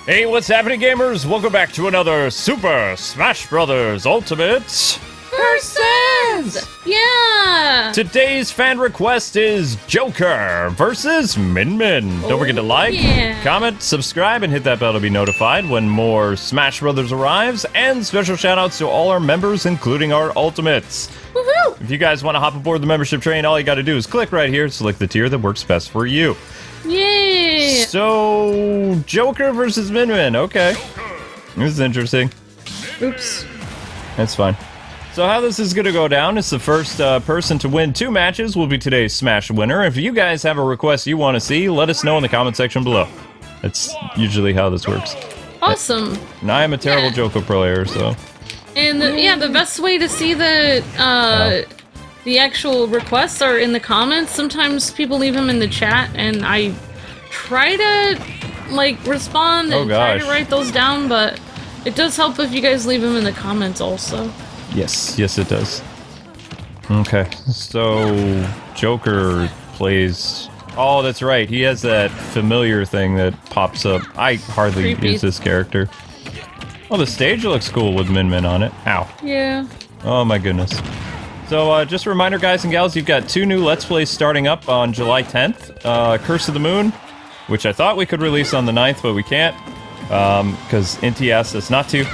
Hey, what's happening, gamers? Welcome back to another Super Smash Bros. Ultimate Versus! Yeah! Today's fan request is Joker versus Min Min. Don't forget to like, comment, subscribe, and hit that bell to be notified when more Smash Bros. Arrives, and special shoutouts to all our members, including our Ultimates. Woohoo! If you guys want to hop aboard the membership train, all you gotta do is click right here, select the tier that works best for you. Yay! So, Joker versus Min Min, okay. This is interesting. Oops. That's fine. So how this is gonna go down is the first person to win 2 matches will be today's Smash winner. If you guys have a request you want to see, let us know in the comment section below. That's usually how this works. Awesome. And I am a terrible Joker player, so... And the best way to see the actual requests are in the comments. Sometimes people leave them in the chat, and I try to, like, respond and try to write those down, but it does help if you guys leave them in the comments also. Yes, it does. Okay, so Joker plays... Oh, that's right, he has that familiar thing that pops up. I hardly use this character. Oh, the stage looks cool with Min Min on it. Ow. Yeah. Oh my goodness. So, just a reminder, guys and gals, you've got 2 new Let's Plays starting up on July 10th. Curse of the Moon, which I thought we could release on the 9th, but we can't, because Inti asked us not to.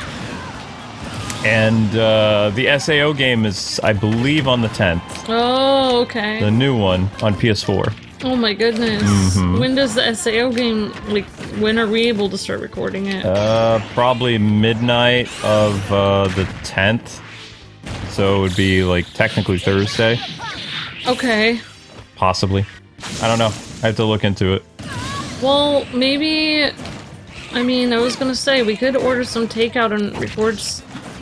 And, the SAO game is, I believe, on the 10th. Oh, okay. The new one on PS4. Oh my goodness. Mm-hmm. When does the SAO game, like, when are we able to start recording it? Probably midnight of, the 10th. So it would be, like, technically Thursday. Okay. Possibly. I don't know. I have to look into it. Well, maybe... I mean, I was gonna say, we could order some takeout and record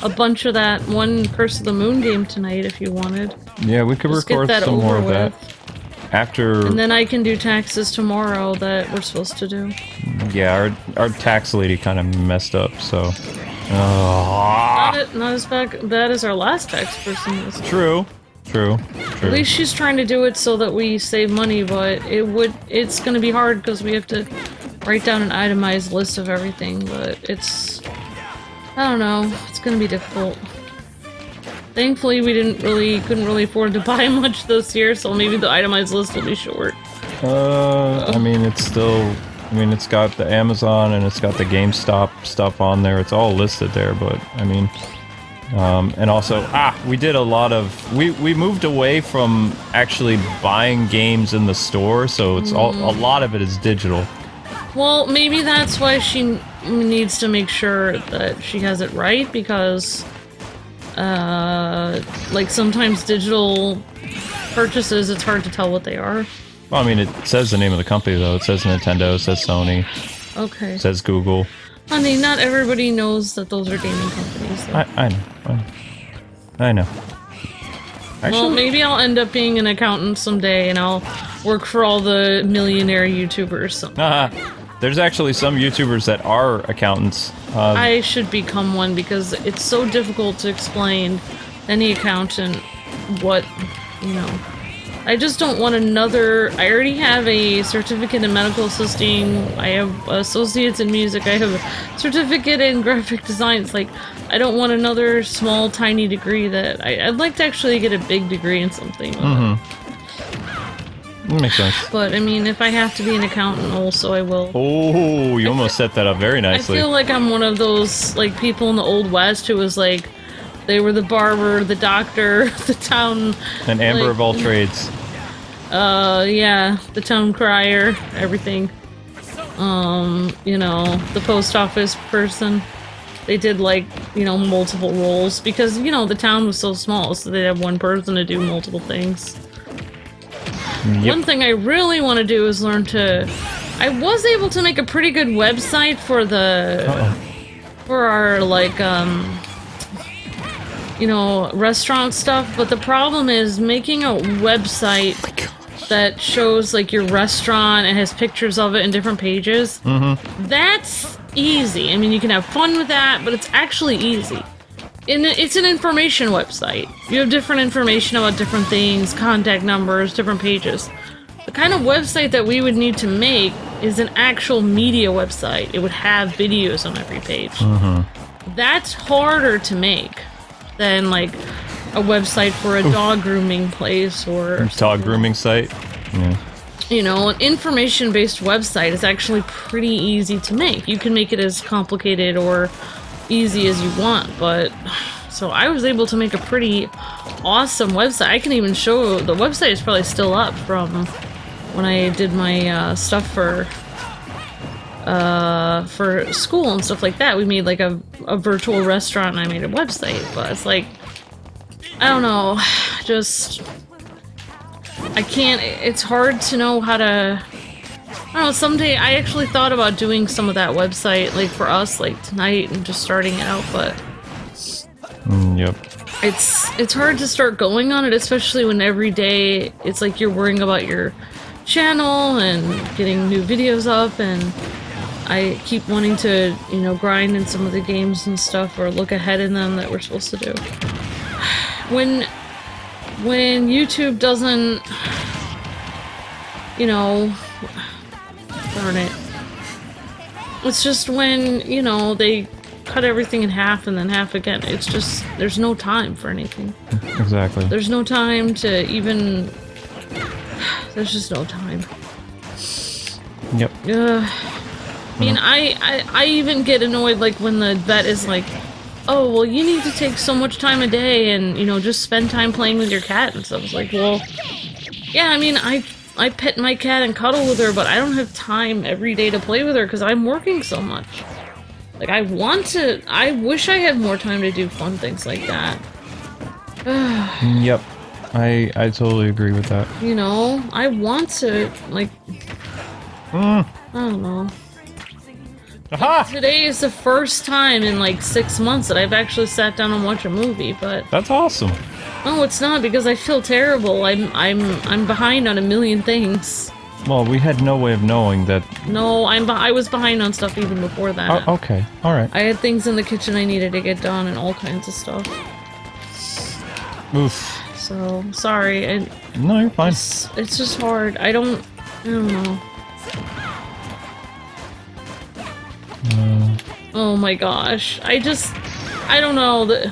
a bunch of that one Curse of the Moon game tonight if you wanted. Yeah, we could record some more of that. After... And then I can do taxes tomorrow that we're supposed to do. Yeah, our tax lady kind of messed up, so... Not as bad as our last tax person was. True. At least she's trying to do it so that we save money, but it's gonna be hard because we have to write down an itemized list of everything, but I don't know, it's gonna be difficult. Thankfully, we couldn't really afford to buy much this year, so maybe the itemized list will be short. I mean, it's got the Amazon and it's got the GameStop stuff on there. It's all listed there, but, I mean... and also, we did a lot of... We moved away from actually buying games in the store, so it's a lot of it is digital. Well, maybe that's why she needs to make sure that she has it right, because... like, sometimes digital purchases, it's hard to tell what they are. Well, I mean, it says the name of the company, though. It says Nintendo, it says Sony. Okay. It says Google. Honey, not everybody knows that those are gaming companies. I know. Actually, well, maybe I'll end up being an accountant someday, and I'll work for all the millionaire YouTubers. There's actually some YouTubers that are accountants. I should become one, because it's so difficult to explain any accountant what, you know. I just don't want another... I already have a certificate in medical assisting, I have associates in music, I have a certificate in graphic design. It's like, I don't want another small, tiny degree that... I'd like to actually get a big degree in something. That makes sense. But, I mean, if I have to be an accountant also, I will. Oh, you almost set that up very nicely. I feel like I'm one of those, like, people in the Old West who was like... They were the barber, the doctor, the town... An Amber of all trades. Yeah, the town crier, everything. You know, the post office person. They did, like, you know, multiple roles, because, you know, the town was so small, so they'd have one person to do multiple things. Yep. One thing I really want to do is learn to... I was able to make a pretty good website for the... For our, like, you know, restaurant stuff, but the problem is making a website that shows, like, your restaurant and has pictures of it in different pages. That's easy. I mean, you can have fun with that, but it's actually easy. And it's an information website. You have different information about different things, contact numbers, different pages. The kind of website that we would need to make is an actual media website. It would have videos on every page. That's harder to make than like a website for a dog grooming place or dog grooming site. Yeah. You know, an information-based website is actually pretty easy to make. You can make it as complicated or easy as you want, but so I was able to make a pretty awesome website. I can even show the website is probably still up from when I did my stuff for school and stuff like that. We made like a virtual restaurant and I made a website, but it's like, I don't know, just I can't, it's hard to know how to, I don't know, someday I actually thought about doing some of that website, like for us, like tonight and just starting it out, but yep. It's hard to start going on it, especially when every day it's like you're worrying about your channel and getting new videos up, and I keep wanting to, you know, grind in some of the games and stuff or look ahead in them that we're supposed to do. When YouTube doesn't, you know, darn it. It's just when, you know, they cut everything in half and then half again. It's just, there's no time for anything. Exactly. There's no time to even, there's just no time. Yep. I mean, I even get annoyed, like, when the vet is like, oh, well, you need to take so much time a day and, you know, just spend time playing with your cat and stuff. It's like, well, yeah, I mean, I pet my cat and cuddle with her, but I don't have time every day to play with her because I'm working so much. Like, I wish I had more time to do fun things like that. Yep. I totally agree with that. You know, I want to, like, I don't know. Aha! Today is the first time in like 6 months that I've actually sat down and watched a movie, but That's awesome. no, it's not because I feel terrible. I'm behind on a million things. Well, we had no way of knowing that. No, I was behind on stuff even before that. Oh, okay, all right. I had things in the kitchen I needed to get done and all kinds of stuff. Oof. So sorry. No, you're fine. It's just hard. I don't know. Oh my gosh. I don't know.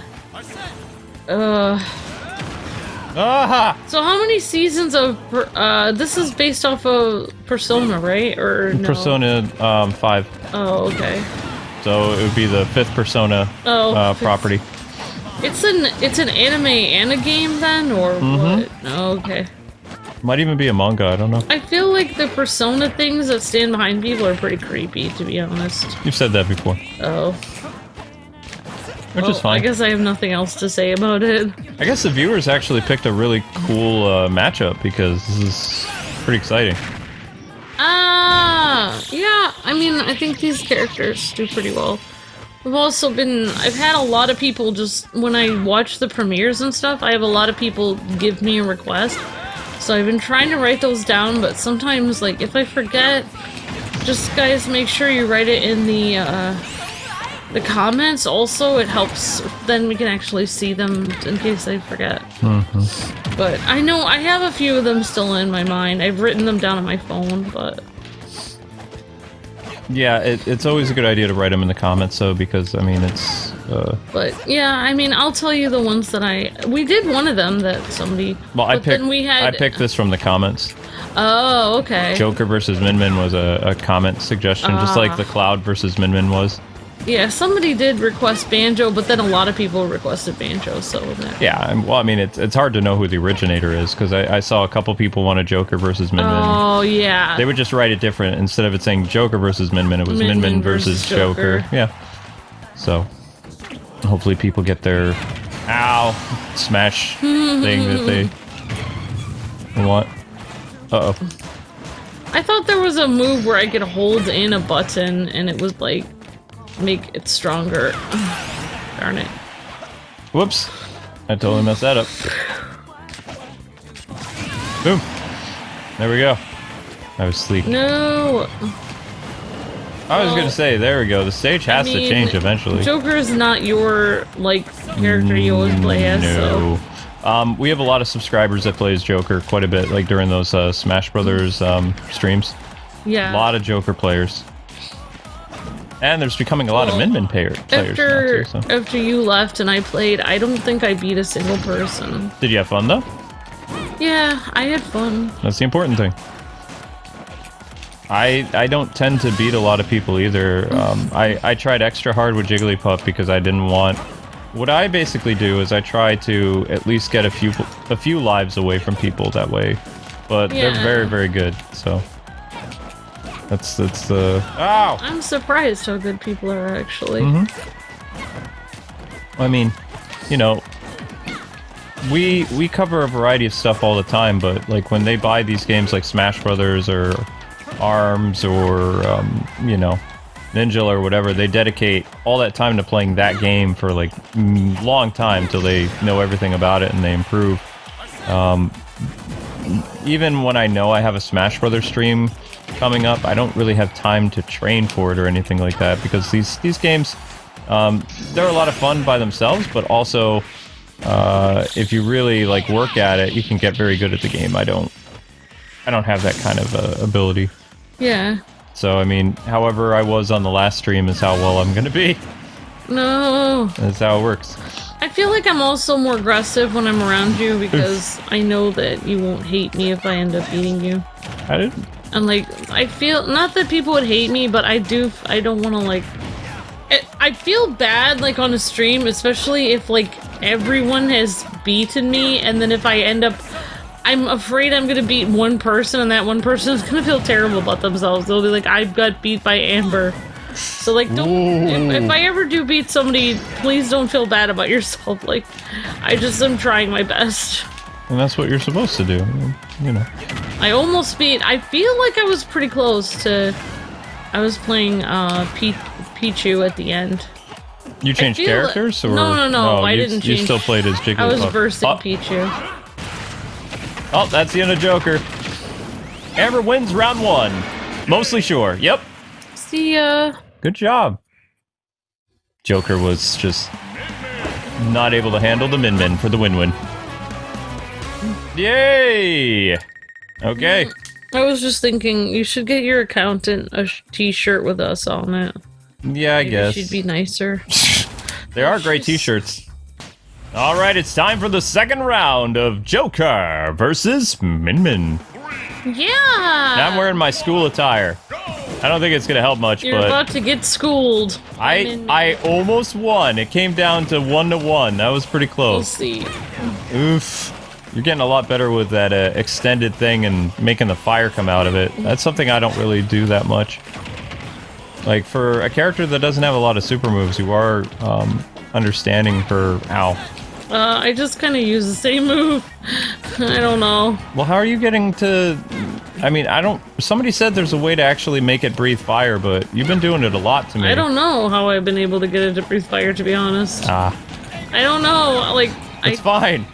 Aha! So how many seasons of, this is based off of Persona, right? Or no? Persona 5. Oh, okay. So it would be the 5th Persona property. It's an anime and a game then, or what? Oh, okay. Might even be a manga, I don't know. I feel like the Persona things that stand behind people are pretty creepy, to be honest. You've said that before. Oh. Which is fine. I guess I have nothing else to say about it. I guess the viewers actually picked a really cool matchup because this is pretty exciting. Yeah, I mean, I think these characters do pretty well. I've had a lot of people just, when I watch the premieres and stuff, I have a lot of people give me a request. So I've been trying to write those down, but sometimes, like, if I forget, just guys make sure you write it in the comments. Also, it helps, then we can actually see them in case I forget. But I know I have a few of them still in my mind. I've written them down on my phone, but yeah, it's always a good idea to write them in the comments, though, because, I mean, it's... But, yeah, I mean, I'll tell you the ones that we did one of them that somebody... Well, I picked this from the comments. Oh, okay. Joker versus Min Min was a comment suggestion, just like the Cloud versus Min Min was. Yeah, somebody did request Banjo, but then a lot of people requested Banjo, so... Yeah, well, I mean, it's hard to know who the originator is, because I saw a couple people want a Joker versus Min Min. Oh, yeah. They would just write it different. Instead of it saying Joker versus Min Min, it was Min Min versus Joker. Yeah. So, hopefully people get their smash thing that they want. Uh-oh. I thought there was a move where I could hold in a button, and it was like... make it stronger. Darn it. Whoops. I totally messed that up. Boom. There we go. I was sleeping. No. I was gonna say, there we go. The stage has to change eventually. Joker is not your, like, character you always play as, no. So. We have a lot of subscribers that play as Joker quite a bit, like during those Smash Brothers streams. Yeah. A lot of Joker players. And there's becoming a lot of Min players now too, so. After you left and I played, I don't think I beat a single person. Did you have fun though? Yeah, I had fun. That's the important thing. I don't tend to beat a lot of people either. I tried extra hard with Jigglypuff because I didn't want... What I basically do is I try to at least get a few lives away from people that way. But they're very, very good, so... That's the... Ow! I'm surprised how good people are, actually. I mean, you know... We cover a variety of stuff all the time, but like when they buy these games like Smash Brothers or ARMS or, you know, Ninja or whatever, they dedicate all that time to playing that game for like long time till they know everything about it and they improve. Even when I know I have a Smash Brothers stream coming up, I don't really have time to train for it or anything like that because these games, they're a lot of fun by themselves, but also if you really like work at it, you can get very good at the game. I don't have that kind of ability. Yeah. So, I mean, however I was on the last stream is how well I'm gonna be. No. That's how it works. I feel like I'm also more aggressive when I'm around you because I know that you won't hate me if I end up beating you. I didn't. And like, I feel, not that people would hate me, but I don't want to like, I feel bad like on a stream, especially if like everyone has beaten me and then if I end up, I'm afraid I'm gonna beat one person and that one person is gonna feel terrible about themselves. They'll be like, I got beat by Amber. So like, don't, if I ever do beat somebody, please don't feel bad about yourself. Like, I just am trying my best. And that's what you're supposed to do, you know. I almost beat, I feel like I was pretty close to, I was playing Pichu at the end. You changed characters? Or? No, I didn't change. You still played as Jigglypuff. I was versing Pichu. Oh, that's the end of Joker. Amber wins round 1. Mostly sure. Yep. See ya. Good job. Joker was just not able to handle the Min for the win-win. Yay! Okay. I was just thinking, you should get your accountant a t-shirt with us on it. Yeah, I guess. She'd be nicer. There are great t-shirts. Alright, it's time for the second round of Joker versus Min. Yeah! Now I'm wearing my school attire. I don't think it's gonna help much, You're but... about to get schooled. I almost won. It came down to 1-1. That was pretty close. We'll see. Oof. You're getting a lot better with that extended thing and making the fire come out of it. That's something I don't really do that much. Like, for a character that doesn't have a lot of super moves, you are understanding her... Ow. I just kind of use the same move. I don't know. Well, how are you getting to... I mean, I don't... Somebody said there's a way to actually make it breathe fire, but you've been doing it a lot to me. I don't know how I've been able to get it to breathe fire, to be honest. Ah. I don't know, like... It's fine.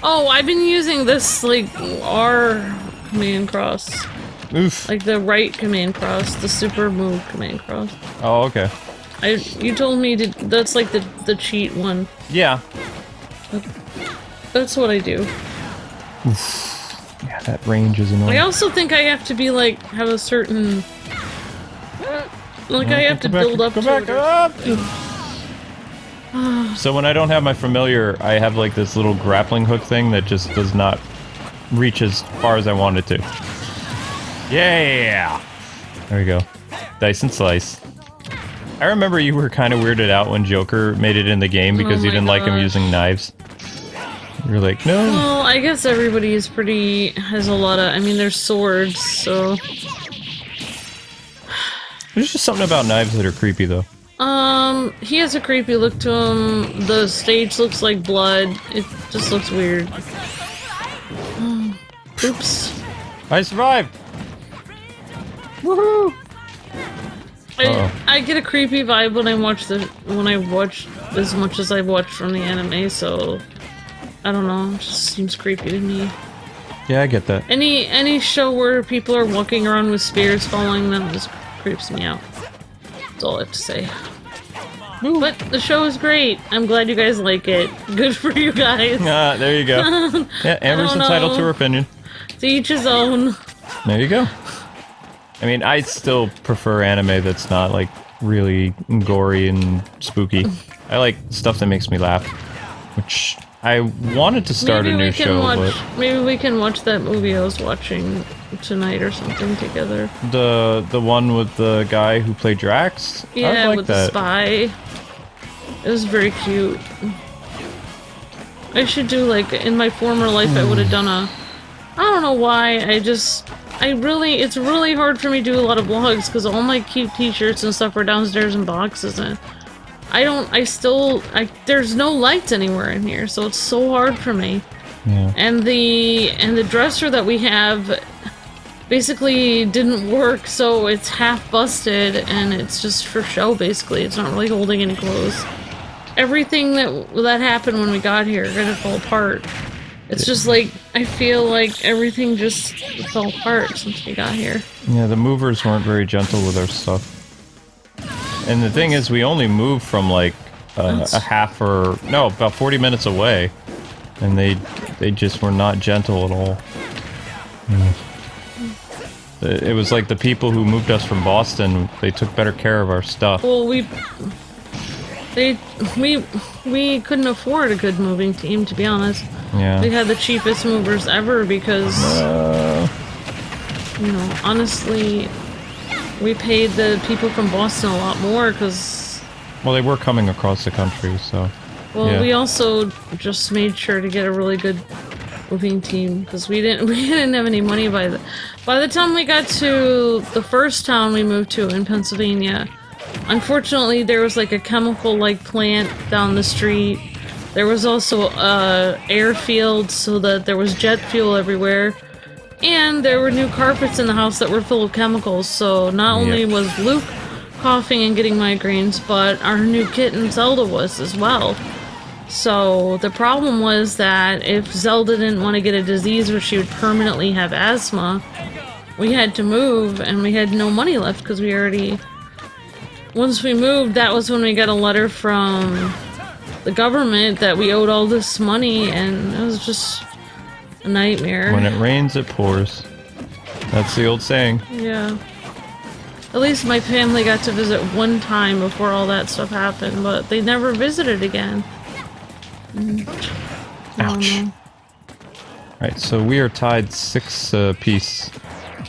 Oh, I've been using this, like, R command cross. Oof. Like the right command cross, the super move command cross. Oh, okay. You told me to... That's like the cheat one. Yeah. That's what I do. Oof. Yeah, that range is annoying. I also think I have to be like, have a certain... Like I have to build up to it. Up. So when I don't have my familiar, I have like this little grappling hook thing that just does not reach as far as I want it to. Yeah! There we go. Dice and slice. I remember you were kind of weirded out when Joker made it in the game because you didn't like him using knives. You're like, no. Well, I guess everybody is has a lot of, I mean, there's swords, so... There's just something about knives that are creepy, though. He has a creepy look to him. The stage looks like blood. It just looks weird. Oops. I survived! Woohoo! I get a creepy vibe when I watch as much as I've watched from the anime, so I don't know, it just seems creepy to me. Yeah, I get that. Any show where people are walking around with spears following them just creeps me out. That's all I have to say. Ooh. But the show is great. I'm glad you guys like it. Good for you guys. There you go. Yeah, Amber's entitled to her opinion. To each his own. There you go. I mean, I still prefer anime that's not like really gory and spooky. I like stuff that makes me laugh, which I wanted to start a new show, but maybe we can watch that movie I was watching tonight or something together. the one with the guy who played Drax. Yeah, like with that. the spy. It was very cute. I should do like in my former life. I would have done a. I don't know why. It's really hard for me to do a lot of vlogs because all my cute t-shirts and stuff are downstairs in boxes and there's no lights anywhere in here, so it's so hard for me. Yeah. And the dresser that we have basically didn't work, so it's half busted and it's just for show basically. It's not really holding any clothes. Everything that happened when we got here are gonna fall apart. It's just like, I feel like everything just fell apart since we got here. Yeah, the movers weren't very gentle with our stuff. And the thing is, we only moved from like about 40 minutes away. And they just were not gentle at all. It was like the people who moved us from Boston, they took better care of our stuff. Well, we couldn't afford a good moving team, to be honest. Yeah. We had the cheapest movers ever because, you know, honestly, we paid the people from Boston a lot more because... Well, they were coming across the country, so... Well, yeah. we also just made sure to get a really good moving team because we didn't have any money by the time we got to the first town we moved to in Pennsylvania. Unfortunately, there was like a chemical-like plant down the street. There was also a airfield so that there was jet fuel everywhere. And there were new carpets in the house that were full of chemicals, so not only was Luke coughing and getting migraines, but our new kitten Zelda was as well. So the problem was that if Zelda didn't want to get a disease where she would permanently have asthma, we had to move and we had no money left because we already... Once we moved, that was when we got a letter from the government that we owed all this money, and it was just a nightmare. When it rains, it pours. That's the old saying. Yeah. At least my family got to visit one time before all that stuff happened, but they never visited again. Ouch. Alright, so we are tied 6 apiece,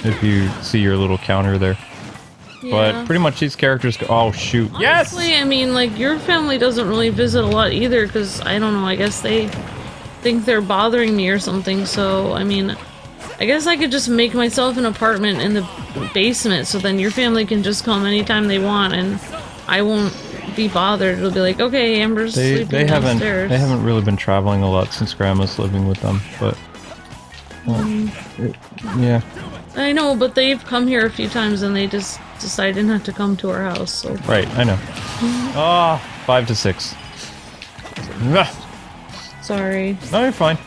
if you see your little counter there. Yeah. But pretty much these characters go- oh shoot. Honestly, Yes! I mean, like, your family doesn't really visit a lot either, because, I don't know, I guess they think they're bothering me or something, so, I mean, I guess I could just make myself an apartment in the basement, so then your family can just come anytime they want, and I won't be bothered. It'll be like, okay, Amber's sleeping downstairs. They haven't really been traveling a lot since Grandma's living with them, but... yeah. I know, but they've come here a few times and they just decided not to come to our house, so... Right, I know. Ah, 5 to 6. Ugh. Sorry. No, you're fine.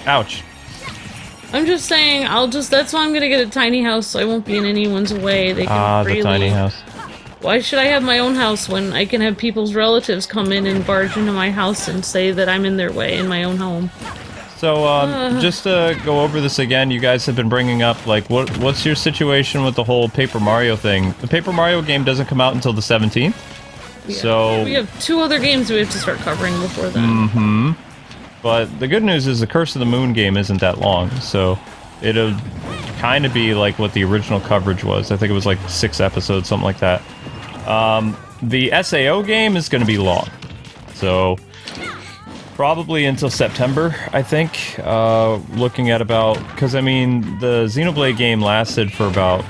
Ouch. I'm just saying, that's why I'm gonna get a tiny house so I won't be in anyone's way. They can freely... the tiny house. Why should I have my own house when I can have people's relatives come in and barge into my house and say that I'm in their way in my own home? So, just to go over this again, you guys have been bringing up, like, what's your situation with the whole Paper Mario thing? The Paper Mario game doesn't come out until the 17th, Yeah. so... We have 2 other games we have to start covering before then. Mm-hmm. But the good news is the Curse of the Moon game isn't that long, so it'll kind of be like what the original coverage was. I think it was like 6 episodes, something like that. The SAO game is going to be long, so... Probably until September, I think. Looking at about... Because, I mean, the Xenoblade game lasted for about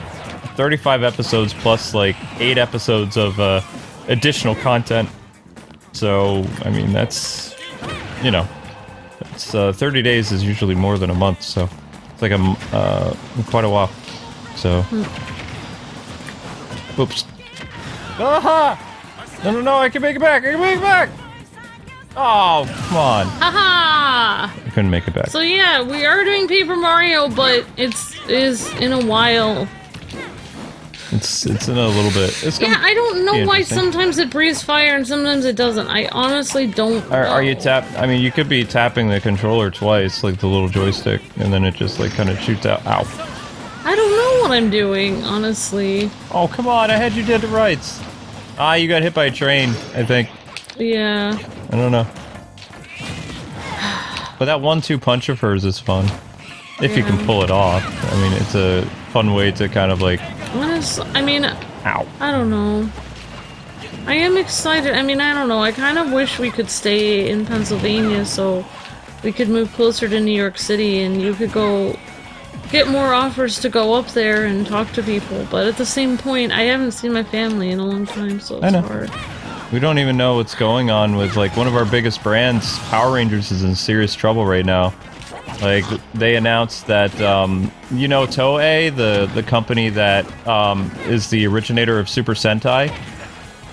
35 episodes plus, like, 8 episodes of additional content. So, I mean, that's... You know. It's 30 days is usually more than a month, so... It's like quite a while. So... Oops. Aha! No, I can make it back! Oh, come on. Haha! I couldn't make it back. So yeah, we are doing Paper Mario, but it is in a while. It's in a little bit. I don't know why sometimes it breathes fire and sometimes it doesn't. I honestly don't know. Are you I mean, you could be tapping the controller twice, like the little joystick, and then it just, like, kind of shoots out. Ow. I don't know what I'm doing, honestly. Oh, come on, I had you dead to rights. Ah, you got hit by a train, I think. Yeah. I don't know. But that 1-2 punch of hers is fun. If you can pull it off. I mean, it's a fun way to kind of like... I mean... Ow. I don't know. I am excited. I mean, I don't know. I kind of wish we could stay in Pennsylvania so we could move closer to New York City and you could go get more offers to go up there and talk to people. But at the same point, I haven't seen my family in a long time, so it's hard. We don't even know what's going on with, like, one of our biggest brands, Power Rangers, is in serious trouble right now. Like, they announced that, you know, Toei, the company that is the originator of Super Sentai,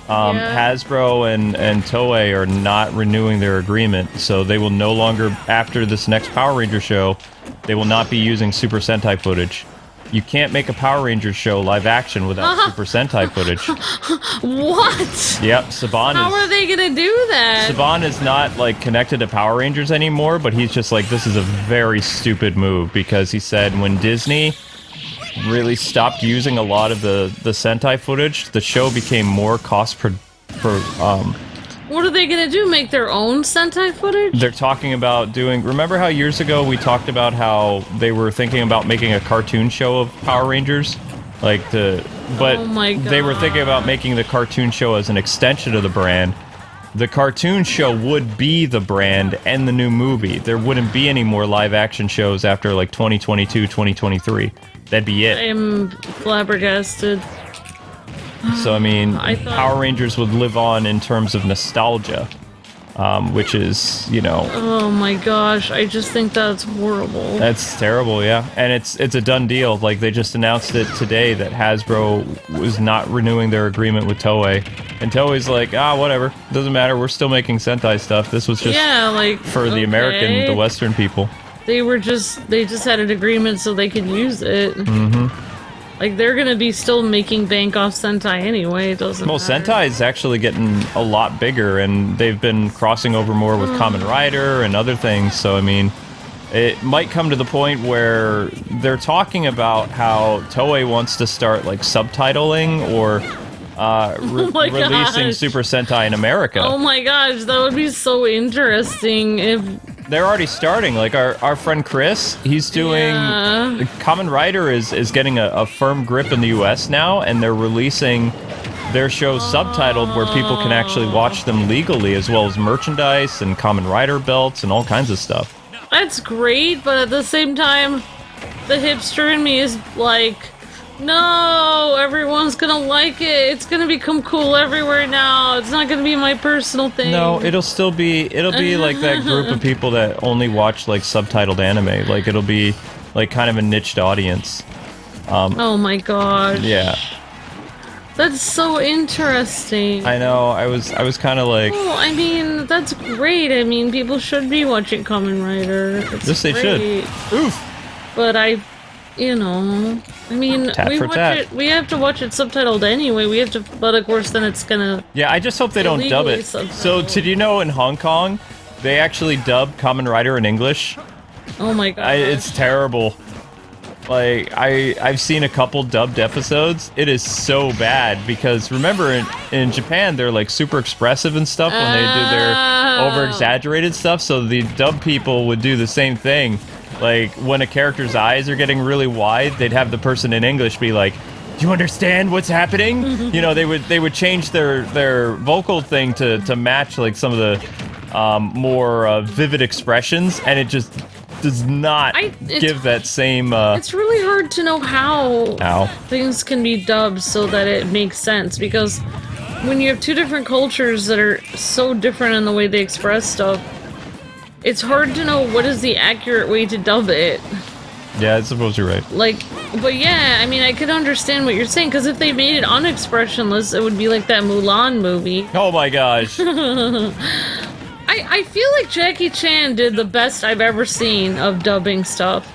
Hasbro and Toei are not renewing their agreement, so they will no longer, after this next Power Ranger show, they will not be using Super Sentai footage. You can't make a Power Rangers show live action without Super Sentai footage. What? Yep, Saban How are they gonna do that? Saban is not, like, connected to Power Rangers anymore, but he's just like, this is a very stupid move, because he said when Disney really stopped using a lot of the Sentai footage, the show became more cost per What are they gonna do? Make their own Sentai footage? They're talking about doing... Remember how years ago we talked about how they were thinking about making a cartoon show of Power Rangers? Like, but oh my God. They were thinking about making the cartoon show as an extension of the brand. The cartoon show would be the brand and the new movie. There wouldn't be any more live-action shows after, like, 2022, 2023. That'd be it. I am flabbergasted. So, I mean, I thought... Power Rangers would live on in terms of nostalgia, which is, you know... Oh my gosh, I just think that's horrible. That's terrible, yeah. And it's a done deal. Like, they just announced it today that Hasbro was not renewing their agreement with Toei. And Toei's like, whatever. Doesn't matter, we're still making Sentai stuff. This was just like, for the American, the Western people. They just had an agreement so they could use it. Mm-hmm. Like, they're gonna be still making bank off Sentai anyway, it doesn't matter. Sentai is actually getting a lot bigger, and they've been crossing over more with Kamen Rider and other things, so I mean, it might come to the point where they're talking about how Toei wants to start, like, subtitling or releasing Super Sentai in America. Oh my gosh, that would be so interesting if... They're already starting. Like, our friend Chris, he's doing... Kamen Rider is getting a firm grip in the US now, and they're releasing their shows subtitled where people can actually watch them legally, as well as merchandise and Kamen Rider belts and all kinds of stuff. That's great, but at the same time, the hipster in me is like... No, everyone's gonna like it. It's gonna become cool everywhere now. It's not gonna be my personal thing. No, it'll be like that group of people that only watch, like, subtitled anime. Like, it'll be like kind of a niched audience. Oh my gosh. Yeah. That's so interesting. I know. I was kind of like... Well, I mean, that's great. I mean, people should be watching Kamen Rider. Yes, they should. Oof. But you know, I mean, we have to watch it subtitled anyway. We have to, but of course, then it's gonna... Yeah, I just hope they don't dub it. So, did you know in Hong Kong, they actually dub Kamen Rider in English? Oh my god. It's terrible. Like, I've seen a couple dubbed episodes. It is so bad, because remember, in Japan, they're, like, super expressive and stuff when they do their over-exaggerated stuff, so the dub people would do the same thing. Like, when a character's eyes are getting really wide, they'd have the person in English be like, "Do you understand what's happening?" You know, they would change their vocal thing to match, like, some of the more vivid expressions, and it just does not give that same... It's really hard to know how things can be dubbed so that it makes sense, because when you have two different cultures that are so different in the way they express stuff, it's hard to know what is the accurate way to dub it. Yeah, I suppose you're right. Like, but yeah, I mean, I could understand what you're saying, because if they made it unexpressionless, it would be like that Mulan movie. Oh my gosh. I feel like Jackie Chan did the best I've ever seen of dubbing stuff.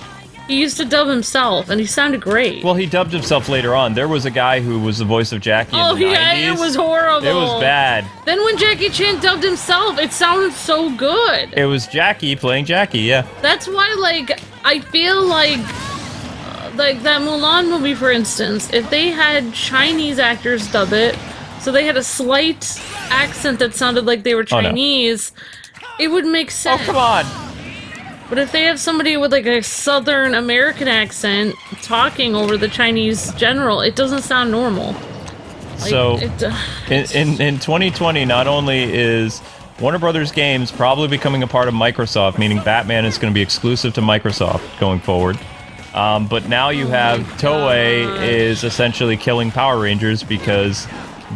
He used to dub himself, and he sounded great. Well, he dubbed himself later on. There was a guy who was the voice of Jackie in the 90s. Yeah, it was horrible. It was bad. Then when Jackie Chan dubbed himself, it sounded so good. It was Jackie playing Jackie, yeah. That's why, like, I feel like like that Mulan movie, for instance, if they had Chinese actors dub it, so they had a slight accent that sounded like they were Chinese, it would make sense. Oh, come on. But if they have somebody with like a Southern American accent talking over the Chinese general, it doesn't sound normal. Like, so, in 2020, not only is Warner Brothers Games probably becoming a part of Microsoft, meaning Batman is going to be exclusive to Microsoft going forward. But now you have Toei is essentially killing Power Rangers because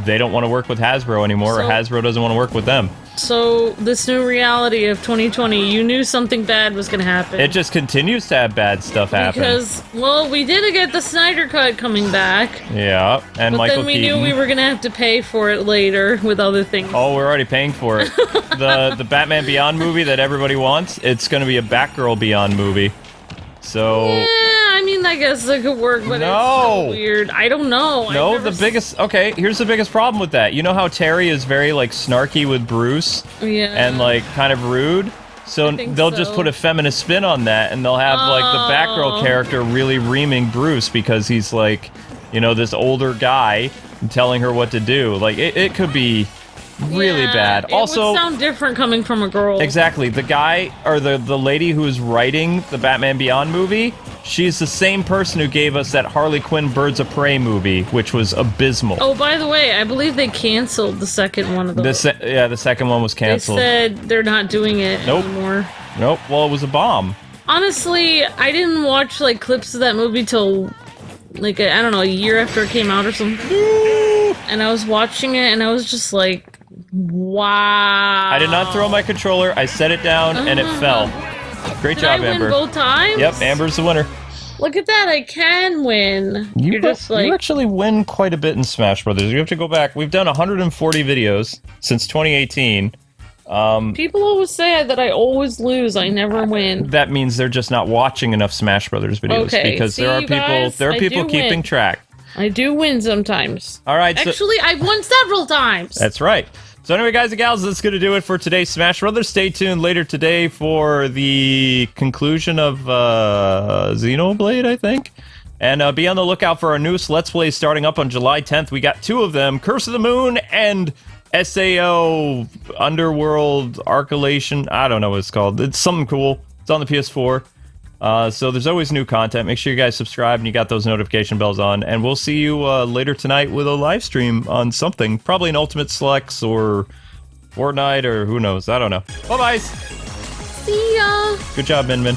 they don't want to work with Hasbro anymore, or Hasbro doesn't want to work with them. So, this new reality of 2020, you knew something bad was going to happen. It just continues to have bad stuff happen. Because, well, we did get the Snyder Cut coming back. Yeah, and but Michael then we Keaton. knew we were going to have to pay for it later with other things. Oh, we're already paying for it. The Batman Beyond movie that everybody wants, it's going to be a Batgirl Beyond movie. So... Yeah, I mean, I guess it could work, but it's so weird. I don't know. No, okay, here's the biggest problem with that. You know how Terry is very, like, snarky with Bruce? Yeah. And, like, kind of rude? So they'll just put a feminist spin on that, and they'll have, like, the Batgirl character really reaming Bruce because he's, like, you know, this older guy and telling her what to do. Like, it could be... really bad. Also, it would sound different coming from a girl. Exactly. The guy, or the lady who is writing the Batman Beyond movie, she's the same person who gave us that Harley Quinn Birds of Prey movie, which was abysmal. Oh, by the way, I believe they canceled the second one of those. The second one was canceled. They said they're not doing it anymore. Nope. Well, it was a bomb. Honestly, I didn't watch, like, clips of that movie till, like, I don't know, a year after it came out or something. And I was watching it, and I was just like, wow. I did not throw my controller. I set it down, and it fell. Great job, Did I Amber. win both times? Yep, Amber's the winner. Look at that, I can win. You're just like... You actually win quite a bit in Smash Brothers. You have to go back. We've done 140 videos since 2018. People always say that I always lose. I never win. That means they're just not watching enough Smash Brothers videos because there are people keeping track. I do win sometimes. All right. Actually, I've won several times. That's right. So anyway, guys and gals, that's going to do it for today's Smash Brothers. Stay tuned later today for the conclusion of Xenoblade, I think. And be on the lookout for our newest Let's Plays starting up on July 10th. We got two of them, Curse of the Moon and SAO Underworld Arculation. I don't know what it's called. It's something cool. It's on the PS4. So there's always new content. Make sure you guys subscribe and you got those notification bells on. And we'll see you later tonight with a live stream on something. Probably an Ultimate Selects or Fortnite or who knows. I don't know. Bye-bye. See ya. Good job, Min Min.